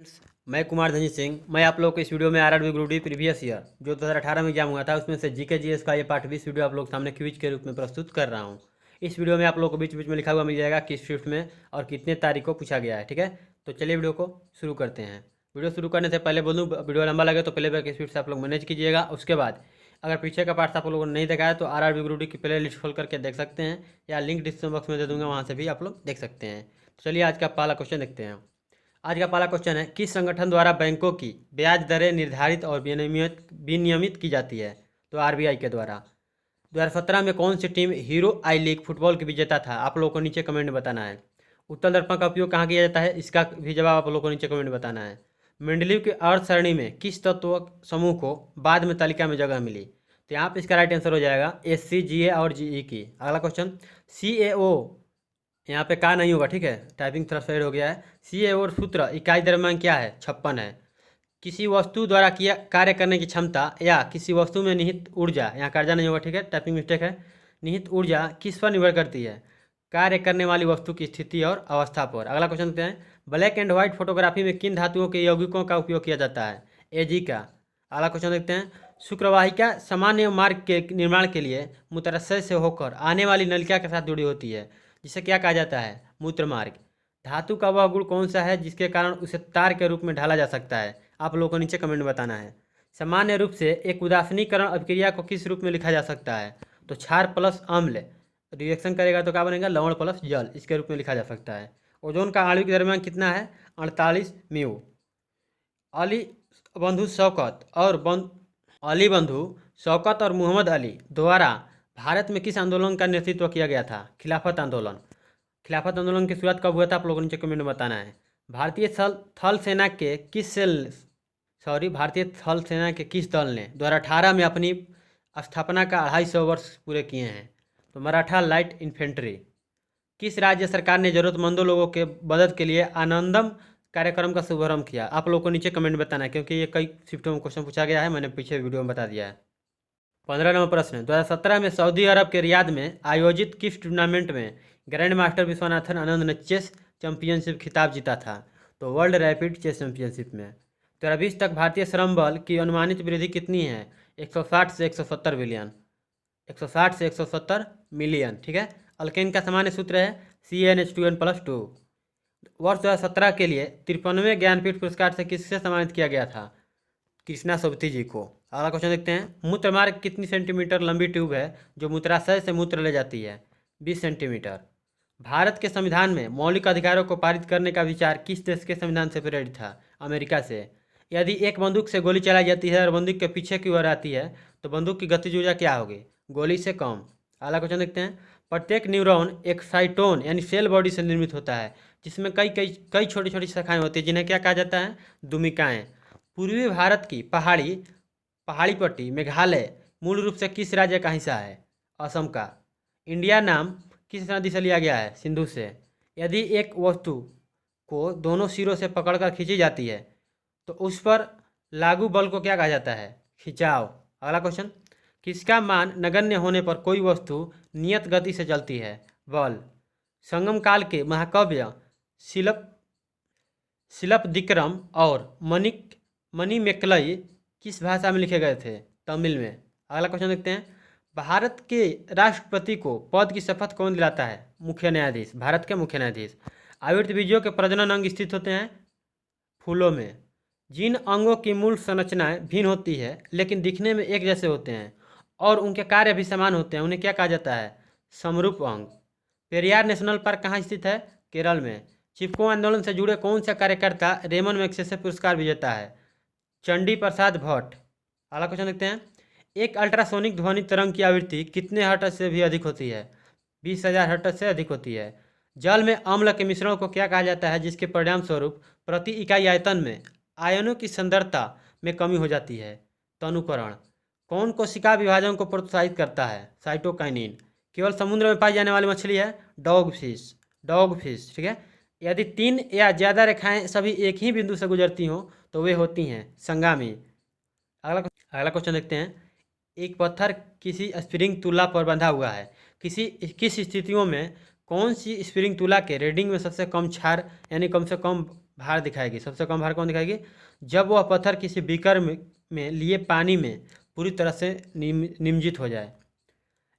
Friends, मैं कुमार धनी सिंह। मैं आप लोग को इस वीडियो में RRB group D previous year जो 2018 में एग्जाम हुआ था उसमें से जीके जीएस का ये पार्ट 20 वीडियो आप लोग सामने क्विज के रूप में प्रस्तुत कर रहा हूँ। इस वीडियो में आप लोग को बीच बीच में लिखा हुआ मिल जाएगा किस शिफ्ट में और कितने तारीख को पूछा गया है। ठीक है, तो चलिए वीडियो को शुरू करते हैं। वीडियो शुरू करने से पहले बोलूँ, वीडियो लंबा लगे तो पहले बैक स्पीड से आप लोग मैनेज कीजिएगा। उसके बाद अगर पीछे का पार्ट आप लोगों ने नहीं देखा है तो आरआरबी ग्रुप डी की प्ले लिस्ट खोल करके देख सकते हैं, या लिंक डिस्क्रिप्शन बॉक्स में दे दूंगा, वहाँ से भी आप लोग देख सकते हैं। तो चलिए आज का पहला क्वेश्चन देखते हैं। आज का पहला क्वेश्चन है, किस संगठन द्वारा बैंकों की ब्याज दरें निर्धारित और विनियमित की जाती है? तो आरबीआई के द्वारा। 2017 में कौन सी टीम हीरो आई लीग फुटबॉल की विजेता था? आप लोगों को नीचे कमेंट में बताना है। उत्तल दर्पण का उपयोग कहाँ किया जाता है? इसका भी जवाब आप लोगों को नीचे कमेंट में बताना है। मेंडलीव की अर्थ सरणी में किस तत्व समूह को बाद में तालिका में जगह मिली? तो यहाँ पे इसका राइट आंसर हो जाएगा SC, GA और GE की। अगला क्वेश्चन, CAO यहाँ पे का नहीं होगा, ठीक है, टाइपिंग थोड़ा सही हो गया है। सी और सूत्र इकाई द्रव्यमान क्या है? 56 है। किसी वस्तु द्वारा किया कार्य करने की क्षमता या किसी वस्तु में निहित ऊर्जा, यहाँ कार्य नहीं होगा, ठीक है, टाइपिंग मिस्टेक है। निहित ऊर्जा किस पर निर्भर करती है? कार्य करने वाली वस्तु की स्थिति और अवस्था पर। अगला क्वेश्चन देखते हैं, ब्लैक एंड व्हाइट फोटोग्राफी में किन धातुओं के यौगिकों का उपयोग किया जाता है? Ag का। अगला क्वेश्चन देखते हैं, शुक्रवाहिका सामान्य मार्ग के निर्माण के लिए मूत्राशय से होकर आने वाली नलिका के साथ जुड़ी होती है, जिसे क्या कहा जाता है? मूत्र मार्ग। धातु का वह गुण कौन सा है जिसके कारण उसे तार के रूप में ढाला जा सकता है? आप लोगों को नीचे कमेंट में बताना है। सामान्य रूप से एक उदासीनीकरण अभिक्रिया को किस रूप में लिखा जा सकता है? तो क्षार प्लस अम्ल रिएक्शन करेगा तो क्या बनेगा? लवण प्लस जल, इसके रूप में लिखा जा सकता है। ओजोन का आणविक द्रव्यमान कितना है? 48 म्यू। अली बंधु शौकत और मोहम्मद अली द्वारा भारत में किस आंदोलन का नेतृत्व किया गया था? खिलाफत आंदोलन। खिलाफत आंदोलन की शुरुआत कब हुआ था? आप लोगों को नीचे कमेंट में बताना है। भारतीय थल सेना के किस दल ने 2018 में अपनी स्थापना का 250 वर्ष पूरे किए हैं? तो मराठा लाइट इन्फेंट्री। किस राज्य सरकार ने जरूरतमंदों लोगों के मदद के लिए आनंदम कार्यक्रम का शुभारंभ किया? आप लोगों को नीचे कमेंट बताना है, क्योंकि ये कई शिफ्टों में क्वेश्चन पूछा गया है, मैंने पीछे वीडियो में बता दिया है। 15 नंबर प्रश्न, 2017 में सऊदी अरब के रियाद में आयोजित किस टूर्नामेंट में ग्रैंड मास्टर विश्वनाथन आनंद ने चेस चैंपियनशिप खिताब जीता था? तो वर्ल्ड रैपिड चेस चैंपियनशिप में। 2020 तक भारतीय श्रम बल की अनुमानित वृद्धि कितनी है? 160 से 170 बिलियन, 160 से 170 मिलियन, ठीक है। अल्केन का सामान्य सूत्र है CnH2n+2। वर्ष 2017 के लिए 53वें ज्ञानपीठ पुरस्कार से किससे सम्मानित किया गया था? कृष्णा सोबती जी को। अगला क्वेश्चन देखते हैं, मूत्रमार्ग कितनी सेंटीमीटर लंबी ट्यूब है जो मूत्राशय से मूत्र ले जाती है? 20 सेंटीमीटर। भारत के संविधान में मौलिक अधिकारों को पारित करने का विचार किस देश के संविधान से प्रेरित था? अमेरिका से। यदि एक बंदूक से गोली चलाई जाती है और बंदूक के पीछे की ओर आती है तो बंदूक की गतिज ऊर्जा क्या होगी? गोली से कम। अगला क्वेश्चन देखते हैं, प्रत्येक न्यूरॉन एक साइटोन यानी सेल बॉडी से निर्मित होता है, जिसमें कई कई कई छोटी छोटी शाखाएं होती हैं, जिन्हें क्या कहा जाता है? दुमिकाएं। पूर्वी भारत की पहाड़ी पट्टी मेघालय मूल रूप से किस राज्य का हिस्सा है? असम का। इंडिया नाम किस नदी से लिया गया है? सिंधु से। यदि एक वस्तु को दोनों सिरों से पकड़कर खींची जाती है तो उस पर लागू बल को क्या कहा जाता है? खिंचाव। अगला क्वेश्चन, किसका मान नगण्य होने पर कोई वस्तु नियत गति से चलती है? बल। संगम काल के महाकाव्य शिलपदिक्रम और मणिमेकलई किस भाषा में लिखे गए थे? तमिल में। अगला क्वेश्चन देखते हैं, भारत के राष्ट्रपति को पद की शपथ कौन दिलाता है? मुख्य न्यायाधीश, भारत के मुख्य न्यायाधीश। आयुर्वेद बीजों के प्रजनन अंग स्थित होते हैं फूलों में। जिन अंगों की मूल संरचनाएं भिन्न होती है लेकिन दिखने में एक जैसे होते हैं और उनके कार्य भी समान होते हैं, उन्हें क्या कहा जाता है? समरूप अंग। पेरियार नेशनल पार्क कहाँ स्थित है? केरल में। चिपको आंदोलन से जुड़े कौन सा कार्यकर्ता रेमन मैग्सेसे पुरस्कार विजेता है? चंडी प्रसाद भट्ट। अगला क्वेश्चन देखते हैं, एक अल्ट्रासोनिक ध्वनि तरंग की आवृत्ति कितने हर्ट्ज से भी अधिक होती है? 20,000 हर्ट्ज से अधिक होती है। जल में अम्ल के मिश्रण को क्या कहा जाता है जिसके परिणाम स्वरूप प्रति इकाई आयतन में आयनों की सांद्रता में कमी हो जाती है? तनुकरण। कौन कोशिका विभाजन को प्रोत्साहित करता है? साइटोकाइनिन। केवल समुद्र में पाई जाने वाली मछली है डॉग फिश, ठीक है। यदि 3 या ज़्यादा रेखाएं सभी एक ही बिंदु से गुजरती हों तो वे होती हैं संगामी। अगला क्वेश्चन देखते हैं, एक पत्थर किसी स्प्रिंग तुला पर बंधा हुआ है, किस स्थितियों में कौन सी स्प्रिंग तुला के रीडिंग में सबसे कम क्षार यानी कम से कम भार दिखाएगी। सबसे कम भार कौन दिखाएगी? जब वह पत्थर किसी बीकर में लिए पानी में पूरी तरह से निमज्जित हो जाए।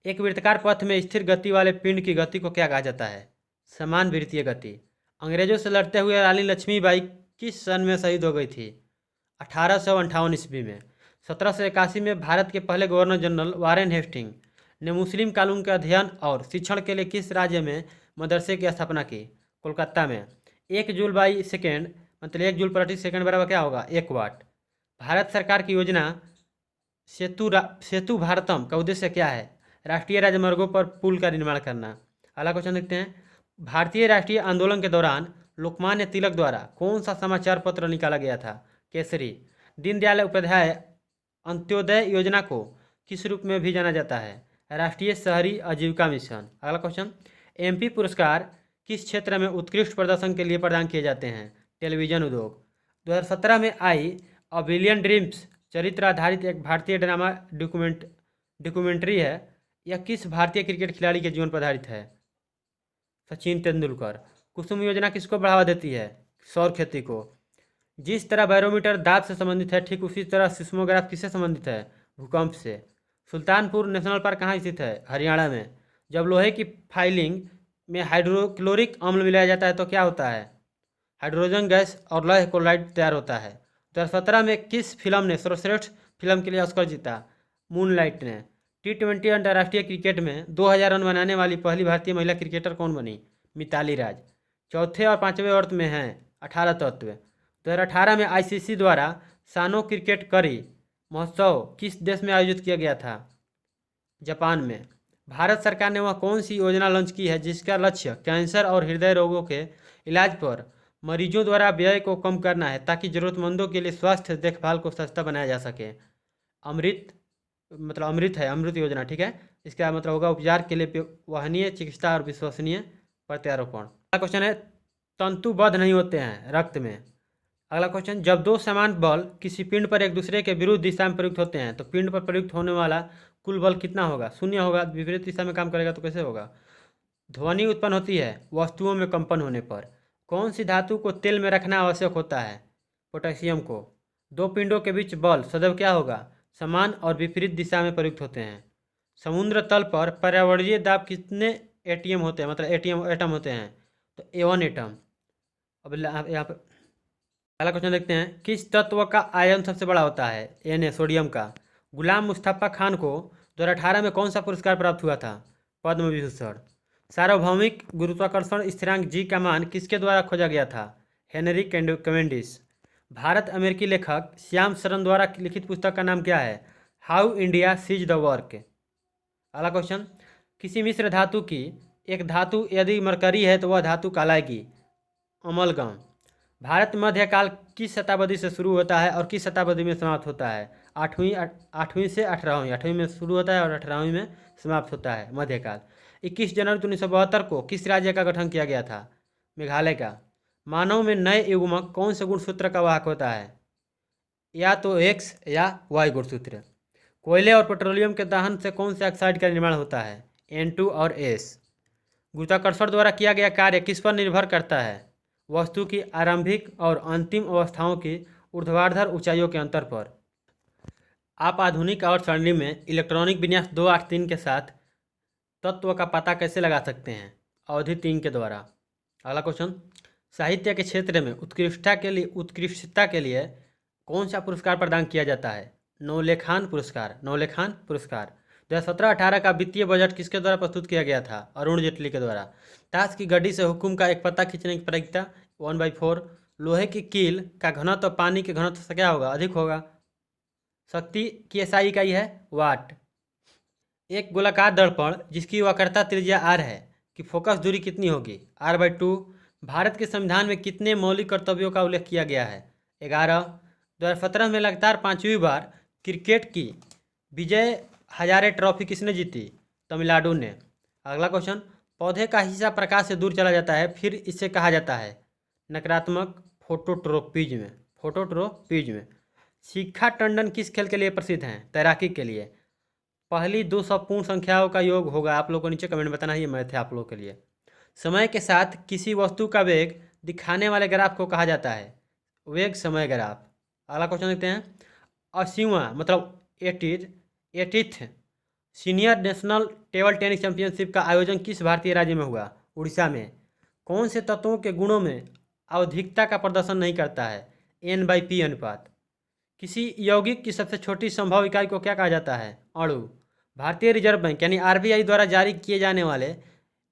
एक वृत्ताकार पथ में स्थिर गति वाले पिंड की गति को क्या कहा जाता है? समान वृत्तीय गति। अंग्रेजों से लड़ते हुए रानी लक्ष्मीबाई किस सन में शहीद हो गई थी? 1858 ईस्वी में। 1781 में भारत के पहले गवर्नर जनरल वारेन हेस्टिंग ने मुस्लिम कानून के अध्ययन और शिक्षण के लिए किस राज्य में मदरसे की स्थापना की? कोलकाता में। 1 जूल बाई सेकेंड मतलब 1 जूल प्रति सेकंड बराबर क्या होगा? 1 वाट। भारत सरकार की योजना सेतु भारतम का उद्देश्य क्या है? राष्ट्रीय राजमार्गों पर पुल का निर्माण करना। अगला क्वेश्चन देखते हैं। भारतीय राष्ट्रीय आंदोलन के दौरान लोकमान्य तिलक द्वारा कौन सा समाचार पत्र निकाला गया था? केसरी। दीनदयाल उपाध्याय अंत्योदय योजना को किस रूप में भी जाना जाता है? राष्ट्रीय शहरी आजीविका मिशन। अगला क्वेश्चन। एमपी पुरस्कार किस क्षेत्र में उत्कृष्ट प्रदर्शन के लिए प्रदान किए जाते हैं? टेलीविजन उद्योग। 2017 में आई अ बिलियन ड्रीम्स चरित्र आधारित एक भारतीय ड्रामा डॉक्यूमेंट्री है। यह किस भारतीय क्रिकेट खिलाड़ी के जीवन पर आधारित है? सचिन तेंदुलकर। कुसुम योजना किसको बढ़ावा देती है? सौर खेती को। जिस तरह बैरोमीटर दाब से संबंधित है, ठीक उसी तरह सिस्मोग्राफ किससे संबंधित है? भूकंप से। सुल्तानपुर नेशनल पार्क कहाँ स्थित है? हरियाणा में। जब लोहे की फाइलिंग में हाइड्रोक्लोरिक अम्ल मिलाया जाता है तो क्या होता है? हाइड्रोजन गैस और लौह क्लोराइड तैयार होता है। 2017 में किस फिल्म ने सर्वश्रेष्ठ फिल्म के लिए ऑस्कर जीता? मूनलाइट ने। T20 अंतर्राष्ट्रीय क्रिकेट में 2000 रन बनाने वाली पहली भारतीय महिला क्रिकेटर कौन बनी? मिताली राज। चौथे और पाँचवें वर्ग में हैं 18 तत्व। 2018 में ICC द्वारा सानो क्रिकेट करी महोत्सव किस देश में आयोजित किया गया था? जापान में। भारत सरकार ने वह कौन सी योजना लॉन्च की है जिसका लक्ष्य कैंसर और हृदय रोगों के इलाज पर मरीजों द्वारा व्यय को कम करना है ताकि ज़रूरतमंदों के लिए स्वास्थ्य देखभाल को सस्ता बनाया जा सके? अमृत मतलब अमृत है, अमृत योजना, ठीक है। इसका मतलब होगा उपचार के लिए वहनीय चिकित्सा और विश्वसनीय प्रत्यारोपण। अगला क्वेश्चन है तंतुबद्ध नहीं होते हैं रक्त में। अगला क्वेश्चन। जब दो समान बल किसी पिंड पर एक दूसरे के विरुद्ध दिशा में प्रयुक्त होते हैं तो पिंड पर प्रयुक्त होने वाला कुल बल कितना होगा? 0 होगा। विपरीत दिशा में काम करेगा तो कैसे होगा? ध्वनि उत्पन्न होती है वस्तुओं में कंपन होने पर। कौन सी धातु को तेल में रखना आवश्यक होता है? पोटेशियम को। दो पिंडों के बीच बल सदैव क्या होगा? समान और विपरीत दिशा में प्रयुक्त होते हैं। समुद्र तल पर पर्यावरणीय दाब कितने एटीएम होते हैं मतलब एटम होते हैं? तो A1 एटम। अब यहाँ पर अगला क्वेश्चन देखते हैं। किस तत्व का आयन सबसे बड़ा होता है? Na सोडियम का। गुलाम मुस्तफा खान को 2018 में कौन सा पुरस्कार प्राप्त हुआ था? पद्म विभूषण। सार्वभौमिक गुरुत्वाकर्षण स्थिरांक G का मान किसके द्वारा खोजा गया था? Henry Cavendish. भारत अमेरिकी लेखक श्याम शरण द्वारा लिखित पुस्तक का नाम क्या है? How India sees the work. अगला क्वेश्चन। किसी मिश्र धातु की एक धातु यदि मरकरी है तो वह धातु कहलाएगी अमलगम। भारत मध्यकाल किस शताब्दी से शुरू होता है और किस शताब्दी में समाप्त होता है? 8वीं से 18वीं। 8वीं में शुरू होता है और 18वीं में समाप्त होता है मध्यकाल। 21 जनवरी 1972 को किस राज्य का गठन किया गया था? मेघालय का। मानव में नए युग्मक कौन से गुणसूत्र का वाहक होता है? या तो X या Y गुणसूत्र। कोयले और पेट्रोलियम के दहन से कौन से ऑक्साइड का निर्माण होता है? N2 और S। गुरुत्वाकर्षण द्वारा किया गया कार्य किस पर निर्भर करता है? वस्तु की आरंभिक और अंतिम अवस्थाओं की ऊर्ध्वाधर ऊंचाइयों के अंतर पर। आप आधुनिक आवर्त सारणी में इलेक्ट्रॉनिक विन्यास 283 के साथ तत्व का पता कैसे लगा सकते हैं? अवधि 3 के द्वारा। अगला क्वेश्चन। साहित्य के क्षेत्र में उत्कृष्टता के लिए कौन सा पुरस्कार प्रदान किया जाता है? नवलेखान पुरस्कार। 2017-18 का वित्तीय बजट किसके द्वारा प्रस्तुत किया गया था? अरुण जेटली के द्वारा। ताश की गड्डी से हुक्म का एक पत्ता खींचने की प्रक्रिया 1/4। लोहे की कील का घनत्व पानी के घनत्व से क्या होगा? अधिक होगा। शक्ति की SI इकाई है वाट। एक गोलाकार दर्पण जिसकी वक्रता त्रिज्या r है कि फोकस दूरी कितनी होगी? r/2। भारत के संविधान में कितने मौलिक कर्तव्यों का उल्लेख किया गया है? 11। 2017 में लगातार 5वीं बार क्रिकेट की विजय हजारे ट्रॉफी किसने जीती? तमिलनाडु ने। अगला क्वेश्चन। पौधे का हिस्सा प्रकाश से दूर चला जाता है फिर इसे कहा जाता है नकारात्मक फोटोट्रोपिज्म। शिखा टंडन किस खेल के लिए प्रसिद्ध हैं? तैराकी के लिए। पहली 200 पूर्ण संख्याओं का योग होगा। आप लोगों को नीचे कमेंट में बताना, ये मैथ है आप लोगों के लिए। समय के साथ किसी वस्तु का वेग दिखाने वाले ग्राफ को कहा जाता है? वेग समय ग्राफ। अगला क्वेश्चन देखते हैं। 80वां मतलब 80th senior national table tennis championship का आयोजन किस भारतीय राज्य में हुआ? उड़ीसा में। कौन से तत्वों के गुणों में आवधिकता का प्रदर्शन नहीं करता है? N/P अनुपात। किसी यौगिक की सबसे छोटी संभव इकाई को क्या कहा जाता है? अणु। भारतीय रिजर्व बैंक यानी RBI द्वारा जारी किए जाने वाले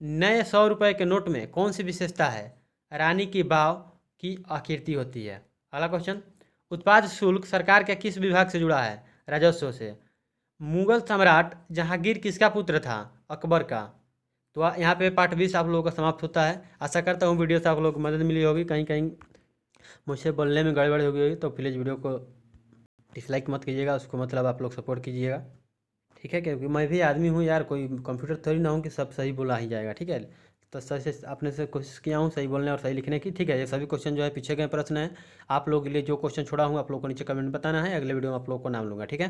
नए 100 रुपये के नोट में कौन सी विशेषता है? रानी की वाव की आकृति होती है। अगला क्वेश्चन। उत्पाद शुल्क सरकार के किस विभाग से जुड़ा है? राजस्व से। मुगल सम्राट जहांगीर किसका पुत्र था? अकबर का। तो यहाँ पे पार्ट 20 आप लोगों का समाप्त होता है। आशा करता हूँ वीडियो से आप लोगों को मदद मिली होगी। कहीं कहीं मुझसे बोलने में गड़बड़ हो गई होगी तो प्लीज़ वीडियो को डिसलाइक मत कीजिएगा, उसको मतलब आप लोग सपोर्ट कीजिएगा, ठीक है? क्योंकि मैं भी आदमी हूँ यार, कोई कंप्यूटर थोड़ी ना हूँ कि सब सही बोला ही जाएगा, ठीक है? तो सही से अपने से कोशिश किया हूँ सही बोलने और सही लिखने की, ठीक है? ये सभी क्वेश्चन जो है पीछे के प्रश्न हैं। आप लोगों के लिए जो क्वेश्चन छोड़ा हूँ आप लोगों को नीचे कमेंट में बताना है, अगले वीडियो में आप लोगों को नाम लूँगा, ठीक है?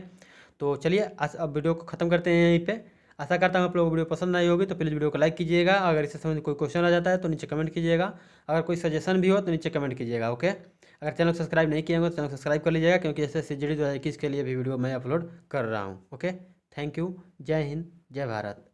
तो चलिए अब वीडियो को ख़त्म करते हैं यहीं पे। आशा करता हूँ आप लोगों को वीडियो पसंद आई होगी, तो प्लीज़ वीडियो को लाइक कीजिएगा। अगर इससे संबंधित कोई क्वेश्चन आ जाता है तो नीचे कमेंट कीजिएगा। अगर कोई सजेशन भी हो तो नीचे कमेंट कीजिएगा, ओके? अगर चैनल को सब्सक्राइब नहीं किए होंगे तो चैनल को सब्सक्राइब कर लीजिएगा, क्योंकि ऐसे CGD 2021 के लिए भी वीडियो मैं अपलोड कर रहा हूँ, ओके? Thank you. जय हिंद, जय भारत।